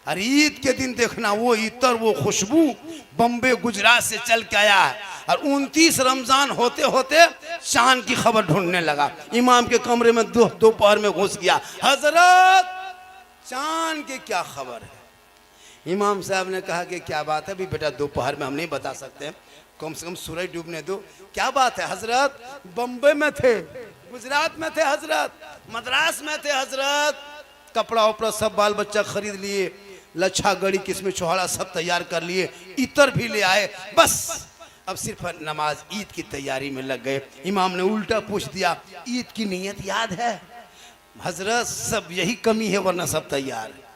और ईद के दिन देखना वो इतर वो खुशबू बम्बे गुजरात से चल के आया है। और 29 रमजान होते होते चांद की खबर ढूंढने लगा। इमाम के कमरे में दोपहर में घुस गया, हजरत चांद की क्या खबर है। इमाम साहब ने कहा कि क्या बात है भी बेटा, दोपहर में हम नहीं बता सकते, कम से कम सूरज डूबने दो। क्या बात है हजरत? बम्बई में थे, गुजरात में थे हजरत, मद्रास में थे हजरत, कपड़ा उपड़ा सब बाल बच्चा खरीद लिए, लच्छा गड़ी किस्में चौहाड़ा सब तैयार कर लिए, इतर भी ले आए, बस अब सिर्फ नमाज ईद की तैयारी में लग गए। इमाम ने उल्टा पूछ दिया, ईद की नीयत याद है? हजरत सब यही कमी है, वरना सब तैयार है।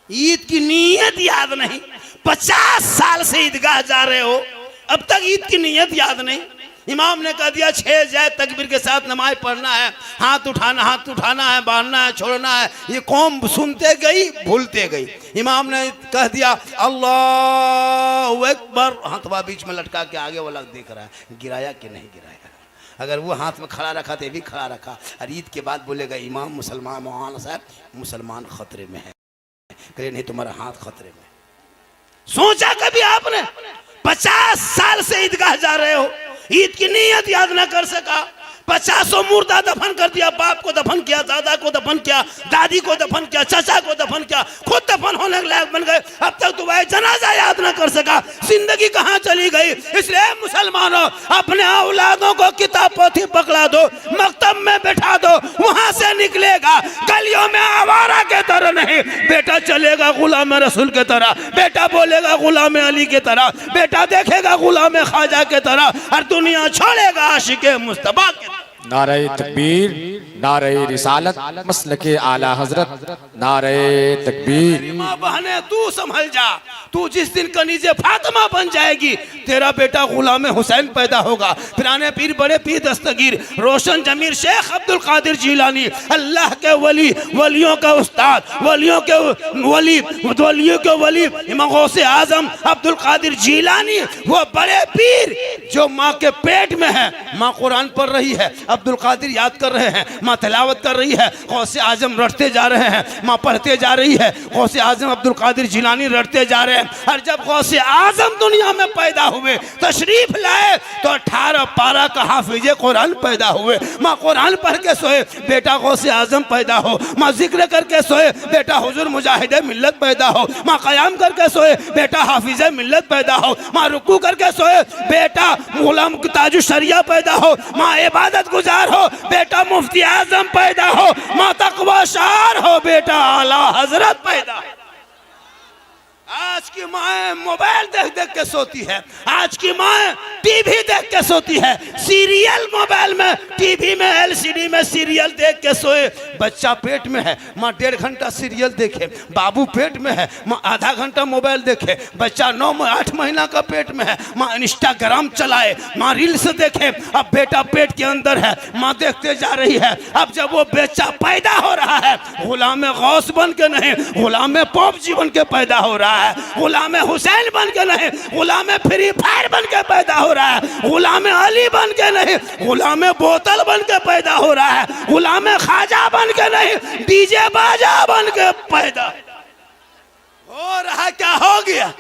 ईद की नीयत याद नहीं? 50 साल से ईदगाह जा रहे हो, अब तक ईद की नीयत याद नहीं? इमाम ने कह दिया 6 जाए तकबीर के साथ नमाज पढ़ना है, हाथ उठाना है, बांधना है, छोड़ना है। ये कौम सुनते गई, भूलते गई। इमाम ने कह दिया अल्लाहु अकबर, हाथवा बीच में लटका के आगे वाला देख रहा है, गिराया कि नहीं गिराया। अगर वो हाथ में खड़ा रखा तो भी खड़ा रखा। और ईद के बाद बोलेगा इमाम मुसलमान मौलाना साहब मुसलमान खतरे में है, कहे नहीं तुम्हारा हाथ खतरे में। सोचा कभी आपने? 50 साल से ईदगाह जा रहे हो, ईद की नीयत याद ना कर सका। 50 मुर्दा दफन कर दिया, बाप को दफन किया, दादा को दफन किया, दादी को दफन किया, चाचा को दफन किया, खुद दफन होने के लायक बन गए, अब तक तुम्हारे जनाजा याद ना कर सका। जिंदगी कहाँ चली गई? इसलिए मुसलमानों अपने औलादों को किताब पोथी पकड़ा दो, मकतब में बैठा दो, वहां से निकलेगा गलियों में आवारा के तरह नहीं, बेटा चलेगा गुलाम रसूल के तरह, बेटा बोलेगा गुलाम अली के तरह, बेटा देखेगा गुलाम ख्वाजा के तरह, और दुनिया छोड़ेगा आशिके मुस्तफा के। नारे तकबीर, नारे रिसालत, मसलके आला हजरत, नारे तकबीर। माँ बहने तू संभल जा, तू जिस दिन कनीज़े फातिमा बन जाएगी तेरा बेटा गुलाम हुसैन पैदा होगा। पुराने पीर बड़े पीर दस्तगीर रोशन जमीर शेख अब्दुल कादिर जिलानी, अल्लाह के वली, वलियों का उस्ताद, वलियों के वली इमाम गौसे आजम अब्दुल कादिर जिलानी, वो बड़े पीर जो माँ के पेट में है। माँ कुरान पढ़ रही है, अब्दुल कादिर याद कर रहे हैं, माँ तिलावत कर रही है, गौसे आजम रटते जा रहे हैं, माँ पढ़ते जा रही है, गौसे आजम अब्दुल कादिर जिलानी रटते जा रहे हैं। और जब गौसे आजम दुनिया में पैदा हुए, तशरीफ लाए, तो 18 पारा का हाफिज कुरान पैदा हुए। माँ कुरान पढ़ के सोए, बेटा गौसे आजम पैदा हो। माँ जिक्र करके सोए, बेटा हुजूर मुजाहिदे मिल्लत पैदा हो। माँ कयाम करके सोए, बेटा हाफिज मिल्लत पैदा हो। माँ रुकू करके सोए, बेटा गुलाम ताजु शरिया पैदा हो। माँ इबादत गुजार हो, बेटा मुफ्ती आजम पैदा हो। माँ तकवा शार हो, बेटा आला हजरत पैदा हो। आज की माँ मोबाइल देख देख के सोती है, आज की माँ टीवी देख के सोती है, सीरियल मोबाइल में, टीवी में, एलसीडी में सीरियल देख के सोए। बच्चा पेट में है, माँ 1.5 घंटा सीरियल देखे, बाबू पेट में है, माँ आधा घंटा मोबाइल देखे। बच्चा 9-8 महीना का पेट में है, माँ इंस्टाग्राम चलाए, माँ रील्स देखे। अब बेटा पेट के अंदर है, माँ देखते जा रही है। अब जब वो बच्चा पैदा हो रहा है, गुलाम गौस बन के नहीं, गुलाम पॉप जी बन के पैदा हो रहा है, गुलाम हुसैन बन के नहीं, गुलाम फ्री फायर बन के पैदा हो रहा है, गुलाम अली बन के नहीं, गुलाम बोतल बन के पैदा हो रहा है, गुलाम ख्वाजा बन के नहीं, डीजे बाजा बन के पैदा हो रहा। क्या हो गया?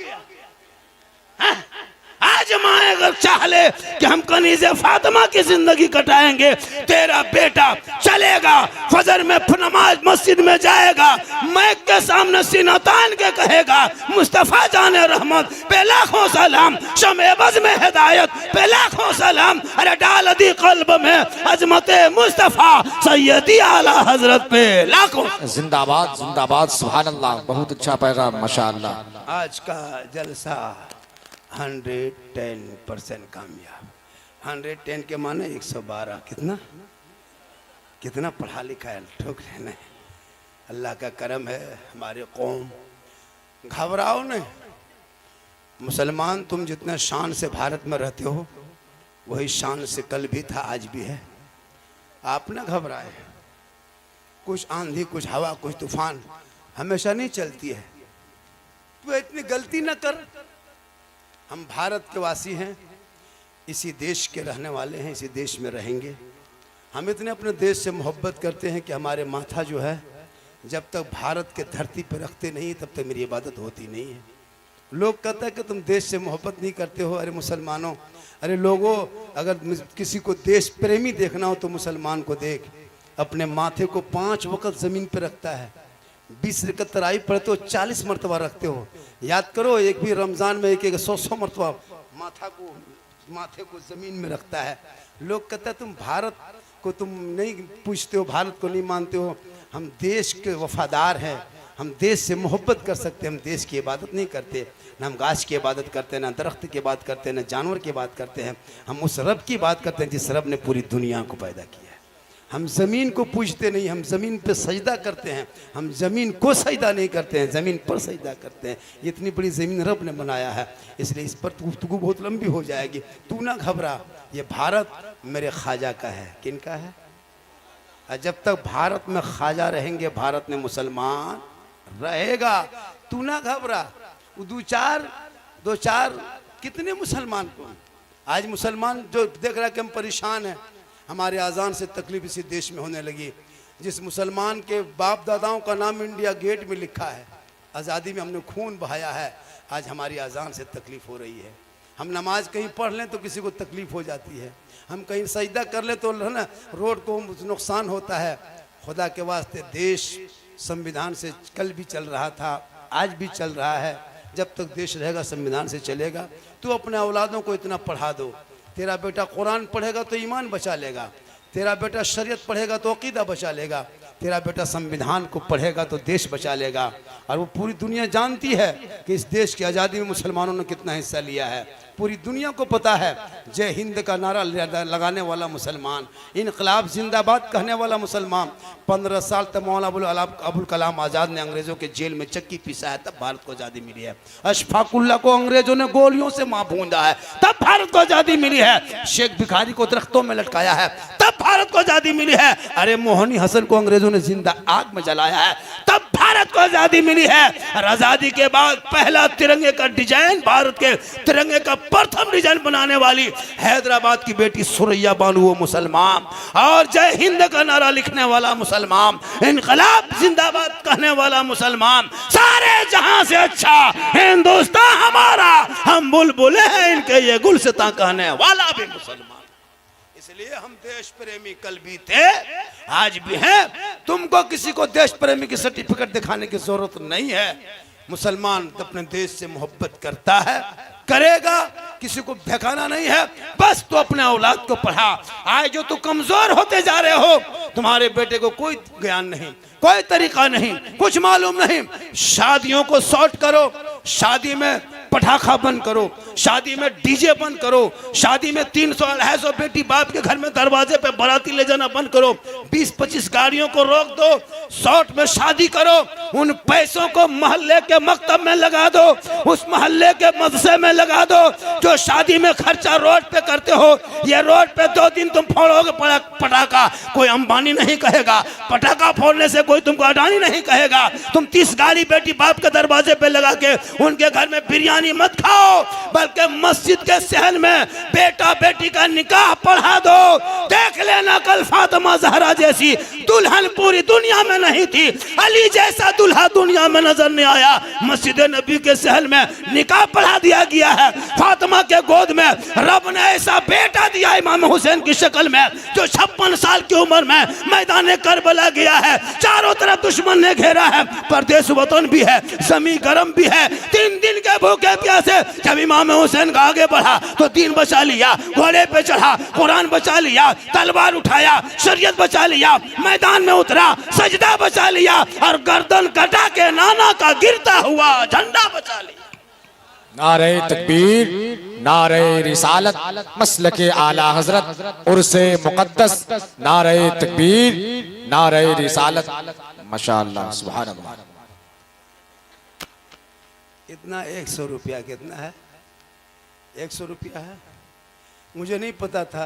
आज माँ अगर चाह ले कि हम कनीज़े फातिमा की जिंदगी कटाएंगे, तेरा बेटा चलेगा फजर में नमाज मस्जिद में जाएगा, मैक के सामने सीना तान के कहेगा मुस्तफ़ा जाने रहमत पे लाखों सलाम, शमेबज में हिदायत पे लाखों सलाम, अरे डाल दी कल्ब में अजमते मुस्तफ़ा सैयदी आला हजरत पे लाखों जिंदाबाद, जिंदाबाद, सुभान अल्लाह। बहुत अच्छा पैगाम माशाअल्लाह। आज का जलसा 110% कामयाब। 110 के माने 112। कितना पढ़ा लिखा है, ठोक लेना है। अल्लाह का करम है, हमारे कौम घबराओ नहीं। मुसलमान तुम जितने शान से भारत में रहते हो, वही शान से कल भी था, आज भी है। आप ना घबराए। कुछ आंधी, कुछ हवा, कुछ तूफान हमेशा नहीं चलती है। तू इतनी गलती न कर। हम भारत के वासी हैं, इसी देश के रहने वाले हैं, इसी देश में रहेंगे। हम इतने अपने देश से मोहब्बत करते हैं कि हमारे माथा जो है जब तक भारत के धरती पर रखते नहीं तब तक मेरी इबादत होती नहीं है। लोग कहते हैं कि तुम देश से मोहब्बत नहीं करते हो। अरे मुसलमानों, अरे लोगों, अगर किसी को देश प्रेमी देखना हो तो मुसलमान को देख। अपने माथे को 5 वक्त ज़मीन पर रखता है, 20 रकअत तरावी पढ़ते हो, 40 मरतबा रखते हो। याद करो, एक भी रमज़ान में एक 100 मरतबा माथे को ज़मीन में रखता है। लोग कहते हैं तुम भारत को तुम नहीं पूछते हो, भारत को नहीं मानते हो। हम देश के वफादार हैं, हम देश से मोहब्बत कर सकते हैं। हम देश की इबादत नहीं करते, न हम गाछ की इबादत करते हैं, न दरख्त की बात करते हैं, न जानवर की बात करते हैं। हम उस रब की बात करते हैं जिस रब ने पूरी दुनिया को पैदा किया है। हम ज़मीन को पूजते नहीं, हम ज़मीन पे सजदा करते हैं। हम ज़मीन को सजदा नहीं करते हैं, ज़मीन पर सजदा करते हैं। इतनी बड़ी ज़मीन रब ने बनाया है, इसलिए इस पर गुफ्तगू बहुत लंबी हो जाएगी। तू ना घबरा, ये भारत मेरे ख्वाजा का है। किन का है? और जब तक भारत में ख्वाजा रहेंगे, भारत में मुसलमान रहेगा। तू ना घबरा। वो दो चार कितने मुसलमान को आज मुसलमान जो देख रहा है कि हम परेशान हैं, हमारे अजान से तकलीफ इसी देश में होने लगी। जिस मुसलमान के बाप दादाओं का नाम इंडिया गेट में लिखा है, आज़ादी में हमने खून बहाया है, आज हमारी अजान से तकलीफ़ हो रही है। हम नमाज कहीं पढ़ लें तो किसी को तकलीफ़ हो जाती है, हम कहीं सजदा कर लें तो है ना रोड को नुकसान होता है। खुदा के वास्ते देश संविधान से कल भी चल रहा था, आज भी चल रहा है। जब तक देश रहेगा संविधान से चलेगा। तू अपने औलादों को इतना पढ़ा दो, तेरा बेटा कुरान पढ़ेगा तो ईमान बचा लेगा, तेरा बेटा शरीयत पढ़ेगा तो अकीदा बचा लेगा, तेरा बेटा संविधान को पढ़ेगा तो देश बचा लेगा। और वो पूरी दुनिया जानती है कि इस देश की आज़ादी में मुसलमानों ने कितना हिस्सा लिया है। पूरी दुनिया को पता है जय हिंद का नारा लगाने वाला मुसलमान, इनकलाब जिंदाबाद कहने वाला मुसलमान। 15 साल तक मौलाना अबुल कलाम आज़ाद ने अंग्रेज़ों के जेल में चक्की पीसा है, तब भारत को आज़ादी मिली है। अशफाकुल्ला को अंग्रेज़ों ने गोलियों से मां भूंजा है, तब भारत को आज़ादी मिली है। शेख भिखारी को दरख्तों में लटकाया है, तब भारत को आज़ादी मिली है। अरे मोहनी हसन को अंग्रेज़ों ने जिंदा आग में जलाया है, तब भारत को आज़ादी मिली है। और आज़ादी के बाद पहला तिरंगे का डिजाइन, भारत के तिरंगे का प्रथम डिजाइन बनाने वाली हैदराबाद की बेटी सुरैया बानू वो मुसलमान, और जय हिंद का नारा लिखने वाला मुसलमान, इनकलाब जिंदाबाद कहने वाला मुसलमान। सारे जहां से अच्छा हिंदुस्तान हमारा, हम बुलबुले हैं इनके ये गुलसितां कहने वाला भी मुसलमान। इसलिए हम देश प्रेमी कल भी थे, आज भी हैं। तुमको किसी को देश प्रेमी की सर्टिफिकेट दिखाने की जरूरत नहीं है। मुसलमान अपने देश से मोहब्बत करता है, करेगा, किसी को बहकाना नहीं है। बस तो अपने औलाद को पढ़ा। आज जो तुम कमजोर होते जा रहे हो, तुम्हारे बेटे को कोई ज्ञान नहीं, कोई तरीका नहीं, कुछ मालूम नहीं। शादियों को शॉर्ट करो, शादी में पटाखा बंद करो, शादी में डीजे बंद करो, शादी में 300-250 बेटी बाप के घर में दरवाजे पे बाराती ले जाना बंद करो, 20-25 गाड़ियों को रोक दो, शॉर्ट में शादी करो। उन पैसों को मोहल्ले के मकतब में लगा दो, उस मोहल्ले के मदरसे में लगा दो। जो शादी में खर्चा रोड पे करते हो, ये रोड पे 2 दिन तुम फोड़ोगे पटाखा, कोई अंबानी नहीं कहेगा। पटाखा फोड़ने से कोई तुमको अडानी नहीं कहेगा। तुम 30 गाड़ी बेटी बाप के दरवाजे पे लगा के उनके घर में बिरयानी मत खाओ, बल्कि मस्जिद के सहन में बेटा बेटी का निकाह पढ़ा दो। देख लेना कल फातिमा ज़हरा जैसी दुल्हन पूरी दुनिया में नहीं थी, अली जैसा दूल्हा दुनिया में नजर नहीं आया। मस्जिद नबी के सहन में निकाह पढ़ा दिया गया है। फातिमा के गोद में रब ने ऐसा बेटा दिया इमाम हुसैन की शक्ल में, जो 56 साल की उम्र में मैदान करबला गया है। चारों तरफ दुश्मन ने घेरा है, परदेश वतन भी है, जमीन गरम भी है। 3 दिन के भूखे प्यासे जब इमाम हुसैन का आगे बढ़ा तो दीन बचा लिया, घोड़े पे चढ़ा, कुरान बचा लिया, तलवार उठाया, शरीयत बचा लिया, मैदान में उतरा, सजदा बचा लिया, और गर्दन कटा के नाना का गिरता हुआ झंडा बचा लिया। नारे तकबीर, नारे रिसालत, मसलके आला हजरत, उर्से मुकद्दस, नारे तकबीर, नारे रिसालत, माशाअल्लाह, सुभान अल्लाह। इतना 100 रुपया कितना है? 100 रुपया है। मुझे नहीं पता था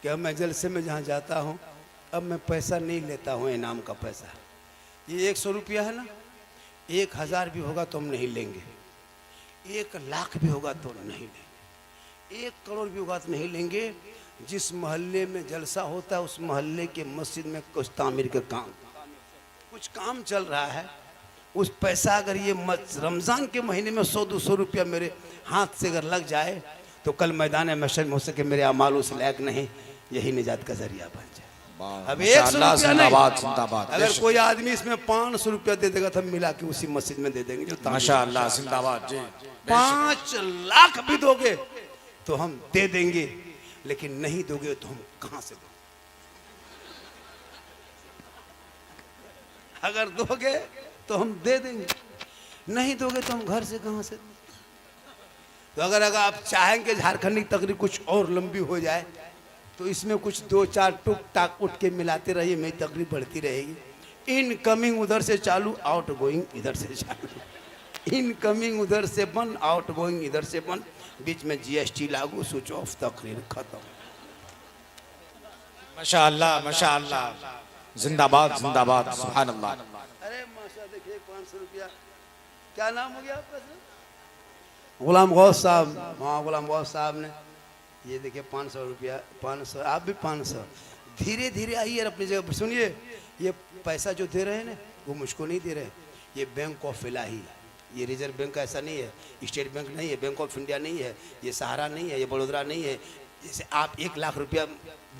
कि अब मैं जलसे में जहाँ जाता हूँ, अब मैं पैसा नहीं लेता हूँ, इनाम का पैसा। ये 100 रुपया है ना, 1000 भी होगा तो हम नहीं लेंगे, 1 लाख भी होगा तो नहीं लेंगे, 1 करोड़ भी होगा तो नहीं लेंगे। जिस मोहल्ले में जलसा होता है उस मोहल्ले के मस्जिद में कुछ तामीर के काम, कुछ काम चल रहा है, उस पैसा अगर ये रमज़ान के महीने में 100-200 रुपया मेरे हाथ से अगर लग जाए तो कल मैदान महशर में हो सके मेरे अमाल उस लायक नहीं, यही निजात का जरिया बन जाए। अब 100 रुपया जिंदाबाद नहीं, जिंदाबाद। अगर कोई आदमी इसमें 500 रुपया दे देगा तो हम मिला के उसी मस्जिद में दे देंगे। जो माशाअल्लाह जिंदाबाद जी। 5 लाख भी दोगे तो हम दे देंगे, लेकिन नहीं दोगे तो हम कहां से दोगे? अगर दोगे तो हम दे देंगे, नहीं दोगे तो हम घर से कहां से? तो अगर आप चाहेंगे झारखंड की तकरीर कुछ और लंबी हो जाए तो इसमें कुछ 2-4 टुक टाक उठ के मिलाते रहिए, मेरी तकरीर बढ़ती रहेगी। इनकमिंग उधर से चालू, आउट गोइंग इधर से चालू, इनकमिंग उधर से बंद, आउट गोइंग इधर से बंद, बीच में जीएसटी लागू, स्विच ऑफ, तकरीर खत्म। माशाअल्लाह माशाअल्लाह, जिंदाबाद जिंदाबाद, सुभान अल्लाह। अरे माशा, देखिए 500 रुपया। क्या नाम हो गया आपका सर? गुलाम गौस साहब। हाँ, गुलाम गौस साहब ने ये देखिए 500 रुपया, 500, आप भी 500। धीरे धीरे आइए और अपनी जगह पर सुनिए। ये पैसा जो दे रहे हैं ना, वो मुझको नहीं दे रहे, ये बैंक ऑफ इलाही, ये रिजर्व बैंक ऐसा नहीं है, स्टेट बैंक नहीं है, बैंक ऑफ इंडिया नहीं है, ये सहारा नहीं है, ये बड़ौदा नहीं है। जैसे आप 1 लाख रुपया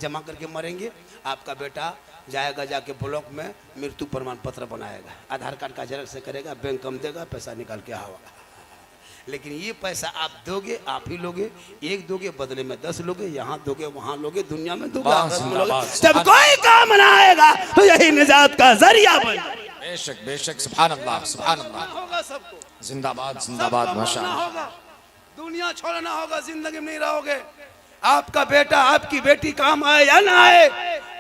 जमा करके मरेंगे, आपका बेटा जाएगा, जाके ब्लॉक में मृत्यु प्रमाण पत्र बनाएगा, आधार कार्ड का जेरॉक्स से करेगा, बैंक कम देगा, पैसा निकाल के आएगा। लेकिन ये पैसा आप दोगे, आप ही लोगे, एक दोगे बदले में 10 लोगे, यहाँ दोगे वहाँ लोगे, दुनिया में दोगे, आखिरत में लोगे। जब कोई काम ना आएगा तो यही निजात का जरिया बन। बेशक बेशक, सुभान अल्लाह सुभान अल्लाह। होगा सबको, जिंदाबाद जिंदाबाद माशाअल्लाह। होगा, दुनिया छोड़ना होगा, जिंदगी में नहीं रहोगे। आपका बेटा आपकी बेटी काम आए या ना आए,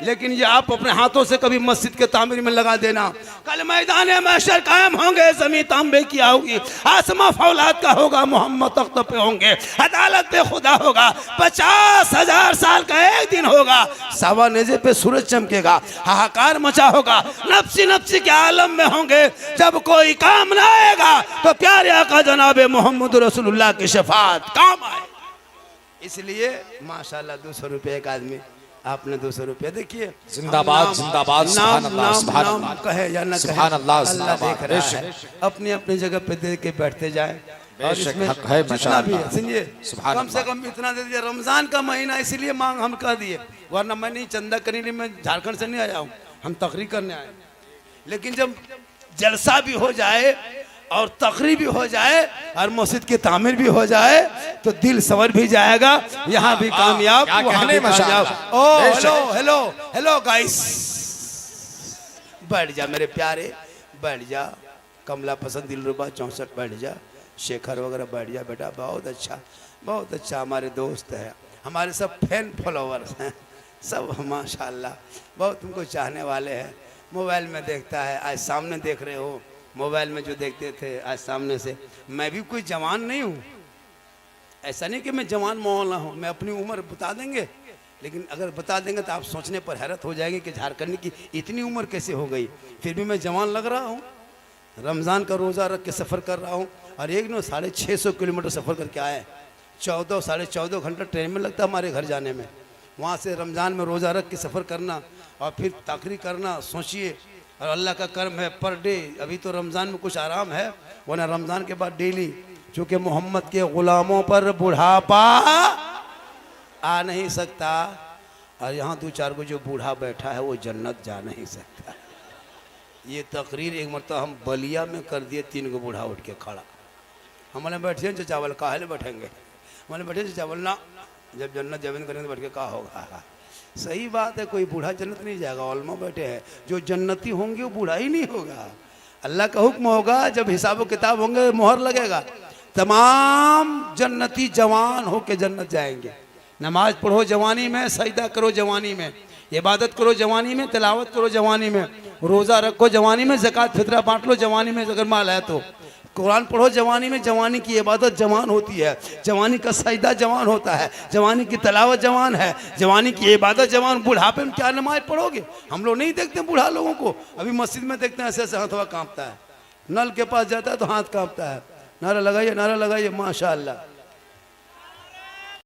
लेकिन ये आप अपने हाथों से कभी मस्जिद के तामीर में लगा देना। कल मैदान महशर कायम होंगे, ज़मीन तांबे की होगी, आसमां फौलाद का होगा, मोहम्मद तख्त पे होंगे, अदालत पे खुदा होगा, 50,000 साल का एक दिन होगा, सवा नेज़े पे सूरज चमकेगा, हाहाकार मचा होगा, नफ्सी नफ्सी के आलम में होंगे। जब कोई काम ना आएगा तो प्यारे आका जनाब मोहम्मद रसूलुल्लाह की शफाअत काम आए। इसलिए माशाल्लाह 200 रुपये एक आदमी, आपने 200 रुपये देखिए। जिंदाबाद जिंदाबाद, सुभान अल्लाह सुभान अल्लाह। कहे या ना कहे, सुभान अल्लाह अल्लाह देख रहा है। अपनी अपनी जगह पे दे के बैठते जाए। बेशक हक है माशाअल्लाह। सुनिए, सुभान कम से कम इतना दे दीजिए। रमजान का महीना इसलिए मांग हम कर दिए, वरना मैं नहीं चंदा करने लिए, मैं झारखंड से नहीं आया हूँ, हम तकरीर करने आए। लेकिन जब जलसा भी हो जाए और तकरीर भी हो जाए और मस्जिद की तामीर भी हो जाए तो दिल संवर भी जाएगा, यहाँ भी कामयाब, वहाँ भी कामयाब। ओ हेलो हेलो हेलो गाइस, बैठ जा मेरे प्यारे, बैठ जा। कमला पसंद दिलरुबा 64 बैठ जा, शेखर वगैरह बैठ जा बेटा। बहुत अच्छा, बहुत अच्छा, हमारे दोस्त है, हमारे सब फैन फॉलोवर्स हैं सब, माशाल्लाह बहुत तुमको चाहने वाले हैं। मोबाइल में देखता है, आज सामने देख रहे हो, मोबाइल में जो देखते थे आज सामने से। मैं भी कोई जवान नहीं हूँ, ऐसा नहीं कि मैं जवान मौलाना हूँ, मैं अपनी उम्र बता देंगे, लेकिन अगर बता देंगे तो आप सोचने पर हैरत हो जाएंगे कि झारखंड की इतनी उम्र कैसे हो गई, फिर भी मैं जवान लग रहा हूँ। रमज़ान का रोज़ा रख के सफ़र कर रहा हूँ, और एक नो 650 किलोमीटर सफ़र करके आए, 14-14.5 घंटा ट्रेन में लगता है हमारे घर जाने में। वहाँ से रमज़ान में रोज़ा रख के सफ़र करना और फिर तकरीर करना, सोचिए। और अल्लाह का कर्म है, पर डे, अभी तो रमज़ान में कुछ आराम है, वरना रमज़ान के बाद डेली, चूँकि मोहम्मद के ग़ुलामों पर बुढ़ापा आ नहीं सकता, और यहाँ 2-4 को जो बूढ़ा बैठा है वो जन्नत जा नहीं सकता। ये तकरीर एक मरतबा हम बलिया में कर दिए, 3 को बूढ़ा उठ के खड़ा, हमारे बैठे जो चावल काहे बैठेंगे, हमारे बैठे जो चावल ना, जब जन्नत जमीन करेंगे तो बैठ के कहा होगा। सही बात है, कोई बूढ़ा जन्नत नहीं जाएगा, उलमा बैठे हैं, जो जन्नती होंगे वो बूढ़ा ही नहीं होगा। अल्लाह का हुक्म होगा, जब हिसाब किताब होंगे मोहर लगेगा, तमाम जन्नती जवान हो के जन्नत जाएंगे। नमाज पढ़ो जवानी में, सजदा करो जवानी में, इबादत करो जवानी में, तिलावत करो जवानी में, रोज़ा रखो जवानी में, ज़कात फितरा बांट लो जवानी में अगर माल है तो, कुरान पढ़ो जवानी में, जवानी की इबादत जवान होती है, जवानी का सजदा जवान होता है, जवानी की तलावत जवान है, जवानी की इबादत जवान। बुढ़ापे में क्या नमाज पढ़ोगे? हम लोग नहीं देखते बूढ़ा लोगों को, अभी मस्जिद में देखते हैं ऐसे ऐसे हाथ कांपता है, नल के पास जाता है तो हाथ कांपता है, नारा लगाइए माशाअल्लाह।